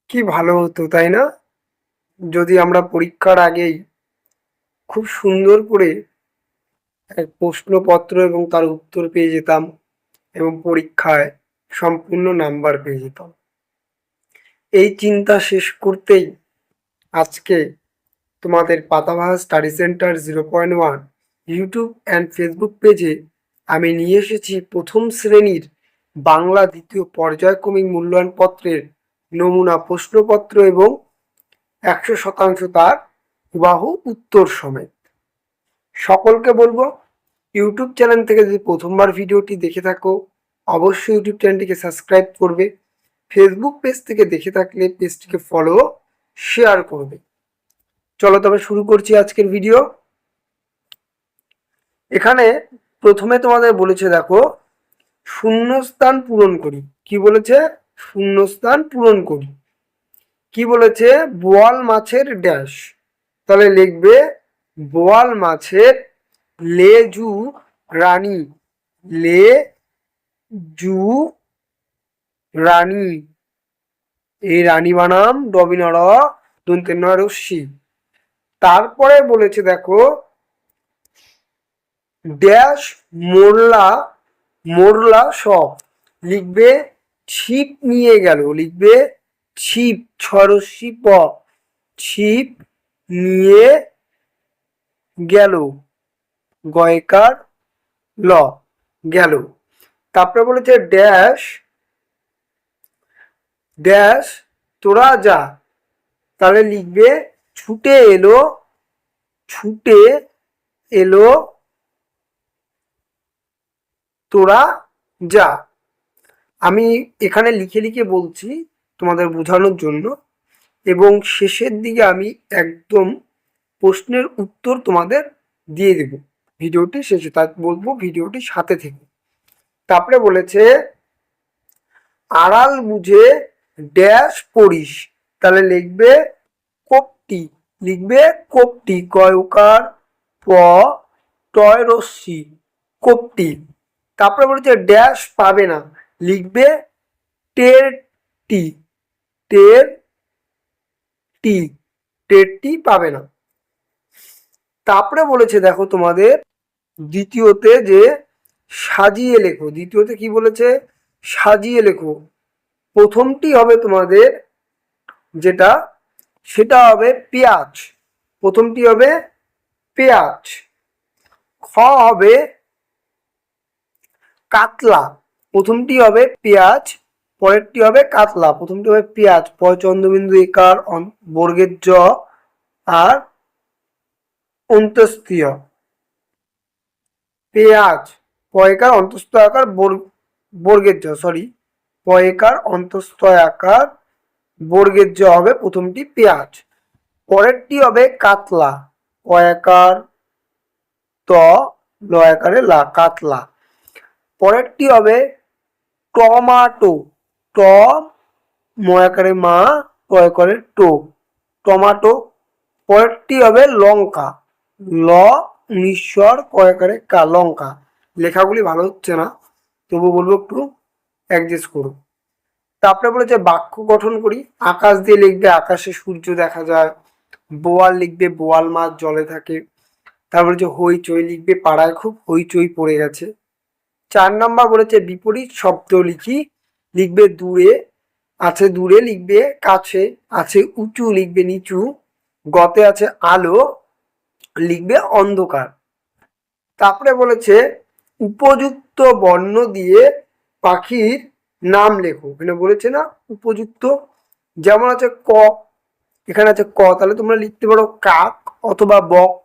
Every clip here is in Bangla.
কি ভালো হতো তাই না, যদি আমরা পরীক্ষার আগেই খুব সুন্দর করে এক প্রশ্নপত্র এবং তার উত্তর পেয়ে যেতাম এবং পরীক্ষায় সম্পূর্ণ নাম্বার পেয়ে যেতাম। এই চিন্তা শেষ করতেই আজকে তোমাদের Patabahar study centre 0.1 YouTube and Facebook পেজে আমি নিয়ে এসেছি প্রথম শ্রেণীর বাংলা দ্বিতীয় পর্যায়ক্রমিক মূল্যায়নপত্রের নমুনা প্রশ্নপত্র এবং 100% তার হুবাহু উত্তর সমেত। সকলকে বলবো, ইউটিউব চ্যানেল থেকে যদি প্রথমবার ভিডিওটি দেখে থাকো অবশ্যই ইউটিউব চ্যানেলটিকে সাবস্ক্রাইব করবে। ফেসবুক পেজ থেকে দেখে থাকলে পেজটিকে ফলো শেয়ার করবে। চলো তবে শুরু করছি আজকের ভিডিও। এখানে প্রথমে তোমাদের বলেছে, দেখো, শূন্যস্থান পূরণ করি। কি বলেছে? শূন্যস্থান পূরণ করি। কি বলেছে? বোয়াল মাছের ড্যাশ। তাহলে লিখবে বোয়াল মাছের লেজু রানী। লেজু রানী। এই রানী বানাম ডবিনর দন্তের নয় রস্যি। তারপরে বলেছে, দেখো, ড্যাশ মোরলা মোরলা সব। লিখবে ছিপ নিয়ে গেল। লিখবে ছিপ ছরস্যি প। ছিপ নিয়ে গেল গয়কার ল গেল। তারপরে বলেছে ড্যাশ ড্যাশ তোরা যা। তাহলে লিখবে ছুটে এলো ছুটে এলো তোরা যা। আমি এখানে লিখে লিখে বলছি তোমাদের বোঝানোর জন্য, এবং শেষের দিকে আমি একদম প্রশ্নের উত্তর তোমাদের দিয়ে দেব ভিডিওটি শেষে। তাই বলবো ভিডিওটি সাথে থেকে। তারপরে বলেছে আড়াল বুঝে ড্যাশ পড়িস। তাহলে লিখবে কোপটি। লিখবে কোপটি কয়কার প টয় রস্যি কোপটি। তারপরে বলেছে ড্যাশ পাবে না। লিখবে টের টি। টের টি। টেরটি পাবে না। তারপরে বলেছে, দেখো, তোমাদের দ্বিতীয়তে যে সাজিয়ে লেখো। দ্বিতীয়তে কি বলেছে? সাজিয়ে লেখো। প্রথমটি হবে তোমাদের যেটা, সেটা হবে পেঁয়াজ। প্রথমটি হবে পেঁয়াজ। খ হবে কাতলা। প্রথমটি হবে পেঁয়াজ, পরেরটি হবে কাতলা। প্রথমটি হবে পেঁয়াজ, পয় চন্দ্রবিন্দু একার বর্গের জ আর অন্তস্তীয়। পেঁয়াজ পয়কার অন্তস্থ আকার বর্গের জ, সরি, পয়কার অন্তস্থ আকার বর্গের জ হবে প্রথমটি পেঁয়াজ। পরেরটি হবে কাতলা, পয়াকার ত লয়াকারে লা কাতলা। পরেরটি হবে টমাটো, ট ময়াকারে মা টয়কারে টো টমাটো। পরেরটি হবে লঙ্কা, ল নিঃস্বর কয়াকারে কা লঙ্কা। লেখাগুলি ভালো হচ্ছে না, তবু বলবো একটু অ্যাডজাস্ট করো। তারপরে বলেছে বাক্য গঠন করি। আকাশ দিয়ে লিখবে আকাশে সূর্য দেখা যায়। বোয়াল লিখবে বোয়াল মাছ জলে থাকে। তারপরে যে হইচই লিখবে পাড়ায় খুব হইচই পড়ে গেছে। 4 নাম্বার বলেছে বিপরীত শব্দ লিখি। লিখবে দূরে আছে দূরে লিখবে কাছে, আছে উঁচু লিখবে নিচু, গতে আছে আলো লিখবে অন্ধকার। তারপরে বলেছে উপযুক্ত বর্ণ দিয়ে পাখির নাম লেখো। এখানে বলেছে না উপযুক্ত, যেমন আছে ক, এখানে আছে ক, তাহলে তোমরা লিখতে পারো কাক অথবা বক।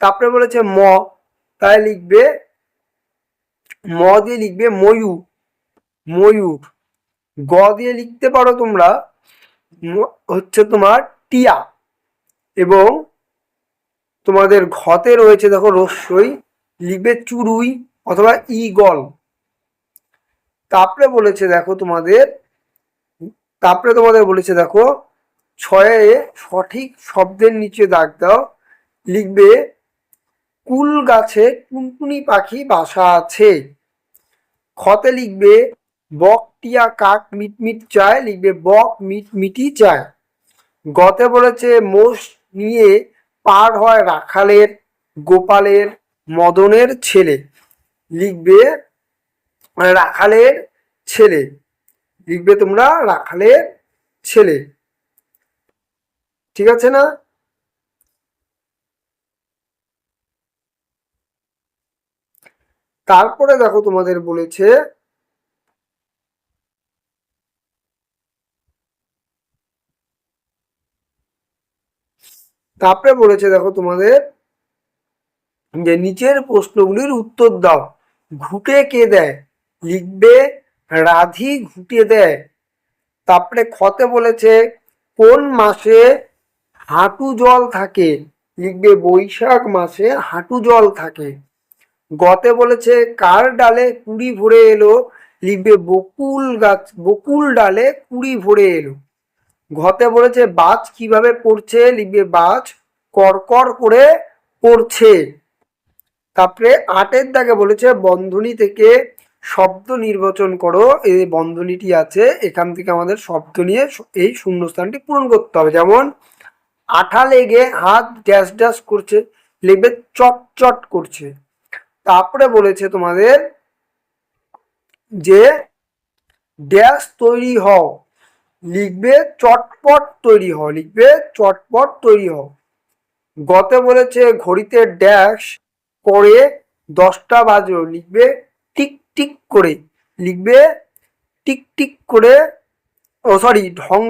তারপরে বলেছে ম, তাই লিখবে ম দিয়ে লিখবে ময়ূর, ময়ূর। গ দিয়ে লিখতে পারো তোমরা হচ্ছে তোমার টিয়া। এবং তোমাদের ঘতে রয়েছে, দেখো, রস্যই, লিখবে চুরুই অথবা ঈগল। তারপরে বলেছে, দেখো, তোমাদের বলেছে, দেখো, ছয়ে সঠিক শব্দের নিচে দাগ দাও। লিখবে কুল গাছে টুনটুনি পাখি বাসা আছে। খতে লিখবে বক টিয়া কাক মিটমিট চায়, লিখবে বক মিটমিটি চায়। গতে বলেছে মোষ নিয়ে পার হয় রাখালের, গোপালের, মদনের ছেলে, লিখবে রাখালের ছেলে, লিখবে তোমরা রাখালের ছেলে। ঠিক আছে না? তারপরে দেখো তোমাদের বলেছে দেখো তোমাদের যে নিচের প্রশ্নগুলির উত্তর দাও। ঘুঁটে কে দেয়, লিখবে রাধি ঘুঁটে দেয়। তারপরে খতে বলেছে কোন মাসে হাঁটু জল থাকে, লিখবে বৈশাখ মাসে হাঁটু জল থাকে। গতে বলেছে কার ডালে কুড়ি ভরে এলো, লিখবে বকুল ডালে কুড়ি ভরে এলো। ঘতে বলেছে বাজ কিভাবে পড়ছে, লিখবে বাজ করকর করে পড়ছে। তারপরে ৮-এর দাগে বলেছে বন্ধনী থেকে শব্দ নির্বাচন করো। এই বন্ধনীটি আছে, এখান থেকে আমাদের শব্দ নিয়ে এই শূন্যস্থানটি পূরণ করতে হবে। যেমন আঠা লেগে হাত ড্যাশ ড্যাশ করছে, লিখবে চট চট করছে। তারপরে বলেছে তোমাদের যে ড্যাশ তৈরি হও, লিখবে চটপট তৈরি হও, লিখবে চটপট তৈরি হও। গতে বলেছে ঘড়িতে ড্যাশ করে 10টা বাজলো, লিখবে টিক টিক করে, লিখবে টিক টিক করে, ঢং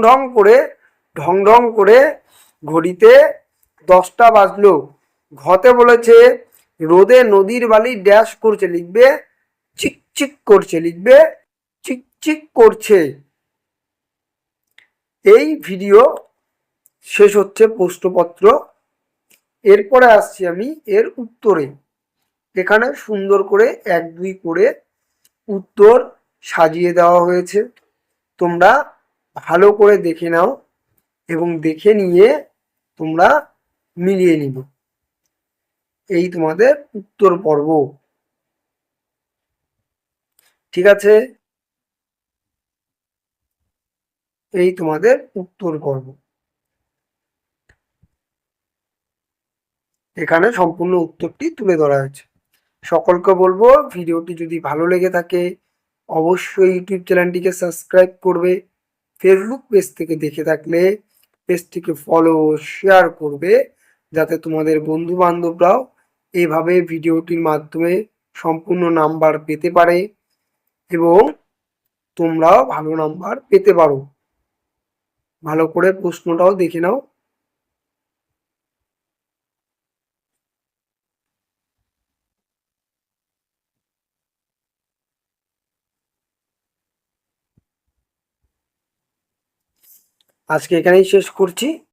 ঢং করে ঘড়িতে 10টা বাজলো। ঘতে বলেছে রোদে নদীর বালি ড্যাশ করছে, লিখবে চিকচিক করছে, লিখবে চিকচিক করছে। এই ভিডিও শেষ হচ্ছে প্রশ্নপত্র। এরপরে আসছি আমি এর উত্তরে। এখানে সুন্দর করে 1-2 করে উত্তর সাজিয়ে দেওয়া হয়েছে, তোমরা ভালো করে দেখে নাও এবং দেখে নিয়ে তোমরা মিলিয়ে নিবে। এই তোমাদের উত্তর পর্ব। ঠিক আছে, এই তোমাদের উত্তর পর্ব। এখানে সম্পূর্ণ উত্তরটি তুলে ধরা হয়েছে। সকলকে বলবো ভিডিওটি যদি ভালো লেগে থাকে অবশ্যই ইউটিউব চ্যানেলটিকে সাবস্ক্রাইব করবে। ফেসবুক পেজ থেকে দেখে থাকলে পেজটিকে ফলো শেয়ার করবে, যাতে তোমাদের বন্ধু বান্ধবরাও এইভাবে ভিডিওটির মাধ্যমে সম্পূর্ণ নাম্বার পেতে পারে এবং তোমরাও ভালো নাম্বার পেতে পারো। ভালো করে প্রশ্নটাও দেখে নাও। আজকে এখানেই শেষ করছি।